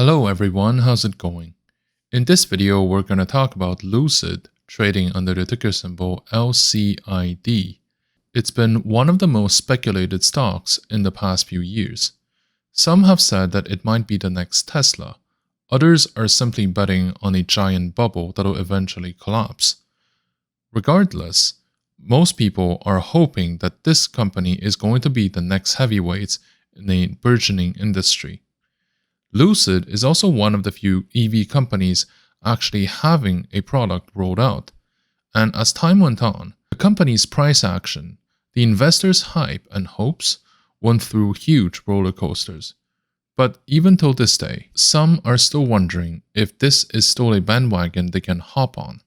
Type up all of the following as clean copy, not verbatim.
Hello everyone, how's it going? In this video, we're going to talk about Lucid trading under the ticker symbol LCID. It's been one of the most speculated stocks in the past few years. Some have said that it might be the next Tesla. Others are simply betting on a giant bubble that will eventually collapse. Regardless, most people are hoping that this company is going to be the next heavyweight in a burgeoning industry. Lucid is also one of the few EV companies actually having a product rolled out, and as time went on, the company's price action, the investors' hype and hopes went through huge roller coasters. But even till this day, some are still wondering if this is still a bandwagon they can hop on.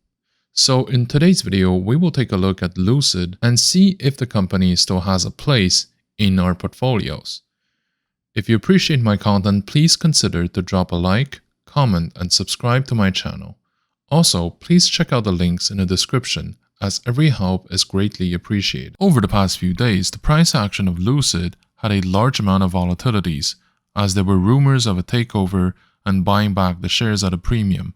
So in today's video, we will take a look at Lucid and see if the company still has a place in our portfolios. If you appreciate my content, please consider to drop a like, comment, and subscribe to my channel. Also, please check out the links in the description, as every help is greatly appreciated. Over the past few days, the price action of Lucid had a large amount of volatilities, as there were rumors of a takeover and buying back the shares at a premium.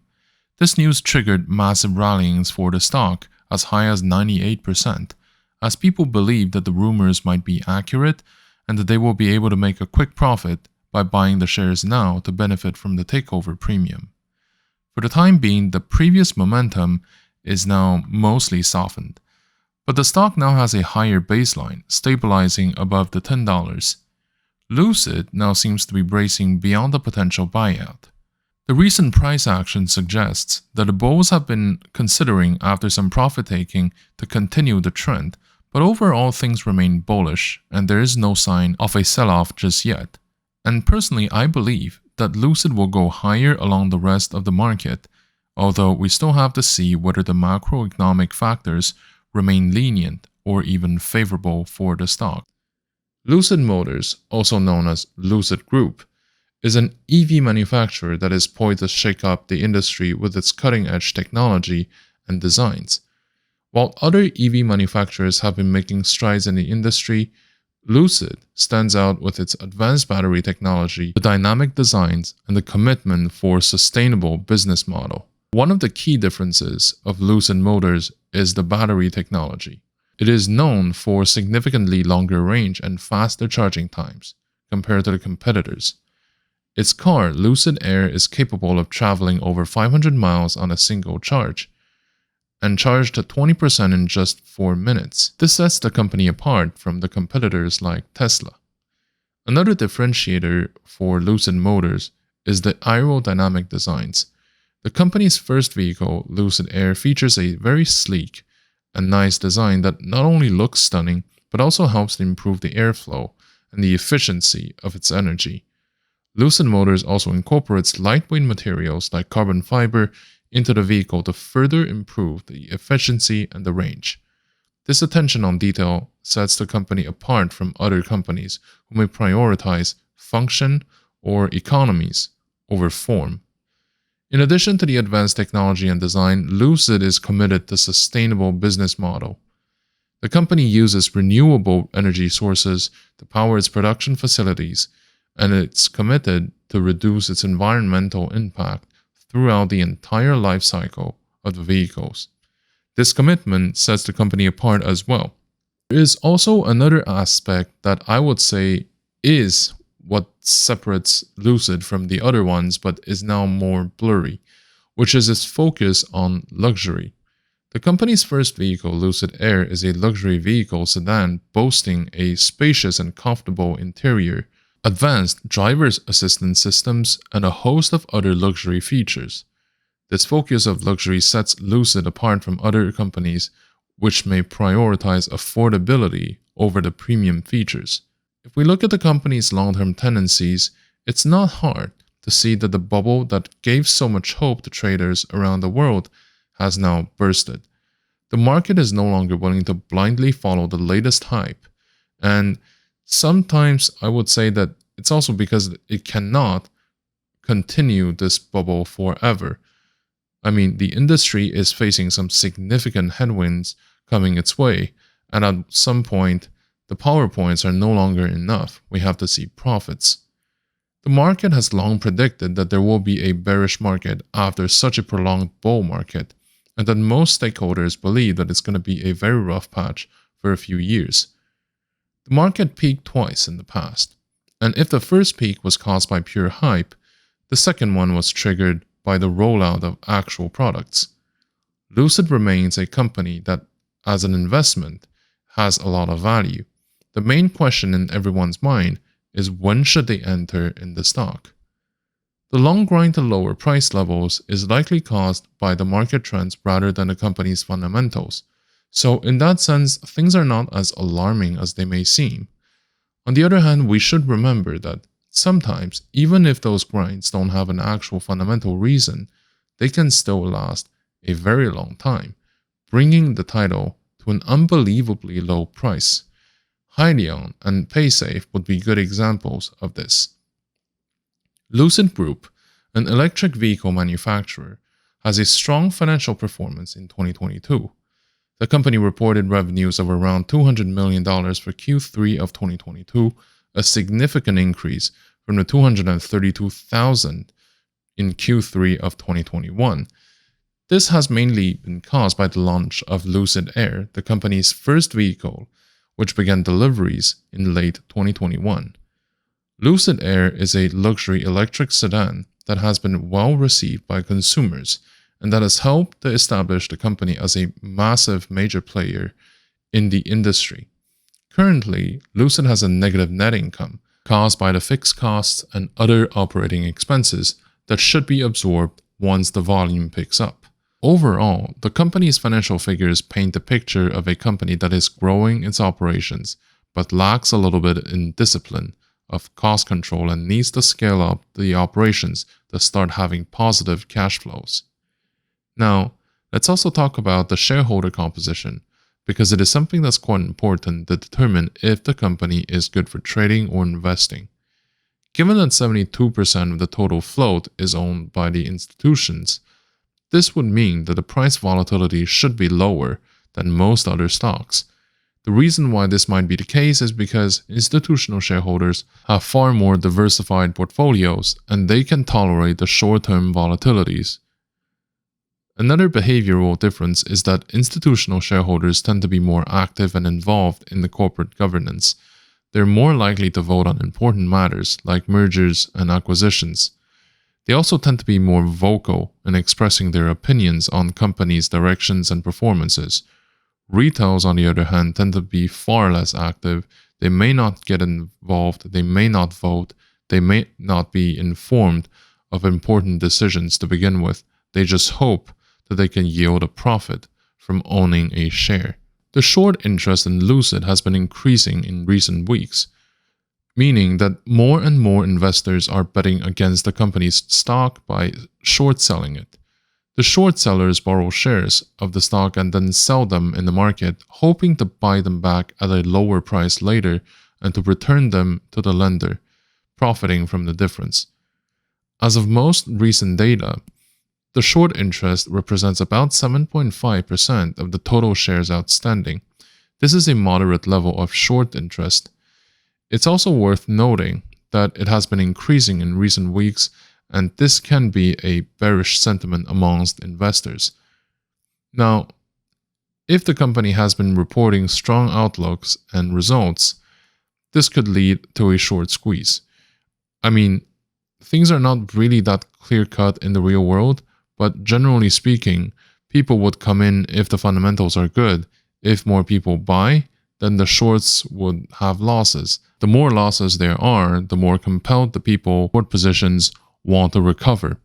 This news triggered massive rallyings for the stock as high as 98%, as people believed that the rumors might be accurate and that they will be able to make a quick profit by buying the shares now to benefit from the takeover premium. For the time being, the previous momentum is now mostly softened, but the stock now has a higher baseline, stabilizing above the $10. Lucid now seems to be bracing beyond the potential buyout. The recent price action suggests that the bulls have been considering after some profit taking to continue the trend, but overall things remain bullish and there is no sign of a sell-off just yet. And personally, I believe that Lucid will go higher along the rest of the market, although we still have to see whether the macroeconomic factors remain lenient or even favorable for the stock. Lucid Motors, also known as Lucid Group, is an EV manufacturer that is poised to shake up the industry with its cutting-edge technology and designs. While other EV manufacturers have been making strides in the industry, Lucid stands out with its advanced battery technology, the dynamic designs, and the commitment for a sustainable business model. One of the key differences of Lucid Motors is the battery technology. It is known for significantly longer range and faster charging times compared to the competitors. Its car, Lucid Air, is capable of traveling over 500 miles on a single charge, and charged at 20% in just 4 minutes. This sets the company apart from the competitors like Tesla. Another differentiator for Lucid Motors is the aerodynamic designs. The company's first vehicle, Lucid Air, features a very sleek and nice design that not only looks stunning, but also helps to improve the airflow and the efficiency of its energy. Lucid Motors also incorporates lightweight materials like carbon fiber into the vehicle to further improve the efficiency and the range. This attention on detail sets the company apart from other companies who may prioritize function or economies over form. In addition to the advanced technology and design, Lucid is committed to a sustainable business model. The company uses renewable energy sources to power its production facilities, and it's committed to reduce its environmental impact throughout the entire life cycle of the vehicles. This commitment sets the company apart as well. There is also another aspect that I would say is what separates Lucid from the other ones but is now more blurry, which is its focus on luxury. The company's first vehicle, Lucid Air, is a luxury vehicle sedan boasting a spacious and comfortable interior, advanced driver's assistance systems, and a host of other luxury features. This focus of luxury sets Lucid apart from other companies which may prioritize affordability over the premium features. If we look at the company's long-term tendencies, it's not hard to see that the bubble that gave so much hope to traders around the world has now bursted. The market is no longer willing to blindly follow the latest hype, and sometimes I would say that it's also because it cannot continue this bubble forever. I mean, the industry is facing some significant headwinds coming its way, and at some point, the PowerPoints are no longer enough. We have to see profits. The market has long predicted that there will be a bearish market after such a prolonged bull market, and that most stakeholders believe that it's going to be a very rough patch for a few years. The market peaked twice in the past, and if the first peak was caused by pure hype, the second one was triggered by the rollout of actual products. Lucid remains a company that, as an investment, has a lot of value. The main question in everyone's mind is when should they enter in the stock? The long grind to lower price levels is likely caused by the market trends rather than the company's fundamentals. So in that sense, things are not as alarming as they may seem. On the other hand, we should remember that sometimes, even if those grinds don't have an actual fundamental reason, they can still last a very long time, bringing the title to an unbelievably low price. Hyliion and PaySafe would be good examples of this. Lucid Group, an electric vehicle manufacturer, has a strong financial performance in 2022. The company reported revenues of around $200 million for Q3 of 2022, a significant increase from the $232,000 in Q3 of 2021. This has mainly been caused by the launch of Lucid Air, the company's first vehicle, which began deliveries in late 2021. Lucid Air is a luxury electric sedan that has been well received by consumers and that has helped to establish the company as a massive major player in the industry. Currently, Lucid has a negative net income caused by the fixed costs and other operating expenses that should be absorbed once the volume picks up. Overall, the company's financial figures paint a picture of a company that is growing its operations but lacks a little bit in discipline of cost control and needs to scale up the operations to start having positive cash flows. Now, let's also talk about the shareholder composition, because it is something that's quite important to determine if the company is good for trading or investing. Given that 72% of the total float is owned by the institutions, this would mean that the price volatility should be lower than most other stocks. The reason why this might be the case is because institutional shareholders have far more diversified portfolios and they can tolerate the short-term volatilities. Another behavioral difference is that institutional shareholders tend to be more active and involved in the corporate governance. They're more likely to vote on important matters like mergers and acquisitions. They also tend to be more vocal in expressing their opinions on companies' directions and performances. Retails, on the other hand, tend to be far less active. They may not get involved, they may not vote, they may not be informed of important decisions to begin with. They just hope that they can yield a profit from owning a share. The short interest in Lucid has been increasing in recent weeks, meaning that more and more investors are betting against the company's stock by short selling it. The short sellers borrow shares of the stock and then sell them in the market, hoping to buy them back at a lower price later and to return them to the lender, profiting from the difference. As of most recent data, the short interest represents about 7.5% of the total shares outstanding. This is a moderate level of short interest. It's also worth noting that it has been increasing in recent weeks, and this can be a bearish sentiment amongst investors. Now, if the company has been reporting strong outlooks and results, this could lead to a short squeeze. I mean, things are not really that clear-cut in the real world, but generally speaking, people would come in if the fundamentals are good. If more people buy, then the shorts would have losses. The more losses there are, the more compelled the people short positions want to recover.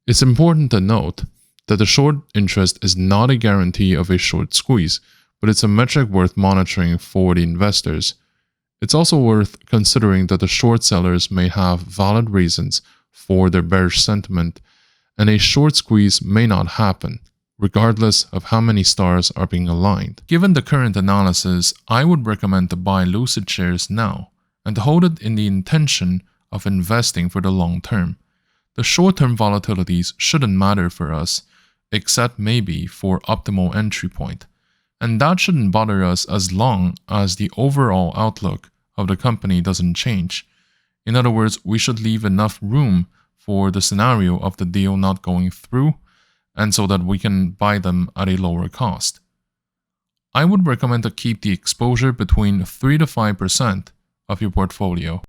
It's important to note that the short interest is not a guarantee of a short squeeze, but it's a metric worth monitoring for the investors. It's also worth considering that the short sellers may have valid reasons for their bearish sentiment, and a short squeeze may not happen, regardless of how many stars are being aligned. Given the current analysis, I would recommend to buy Lucid shares now and to hold it in the intention of investing for the long term. The short-term volatilities shouldn't matter for us, except maybe for optimal entry point, and that shouldn't bother us as long as the overall outlook of the company doesn't change. In other words, we should leave enough room for the scenario of the deal not going through, and so that we can buy them at a lower cost. I would recommend to keep the exposure between 3 to 5% of your portfolio.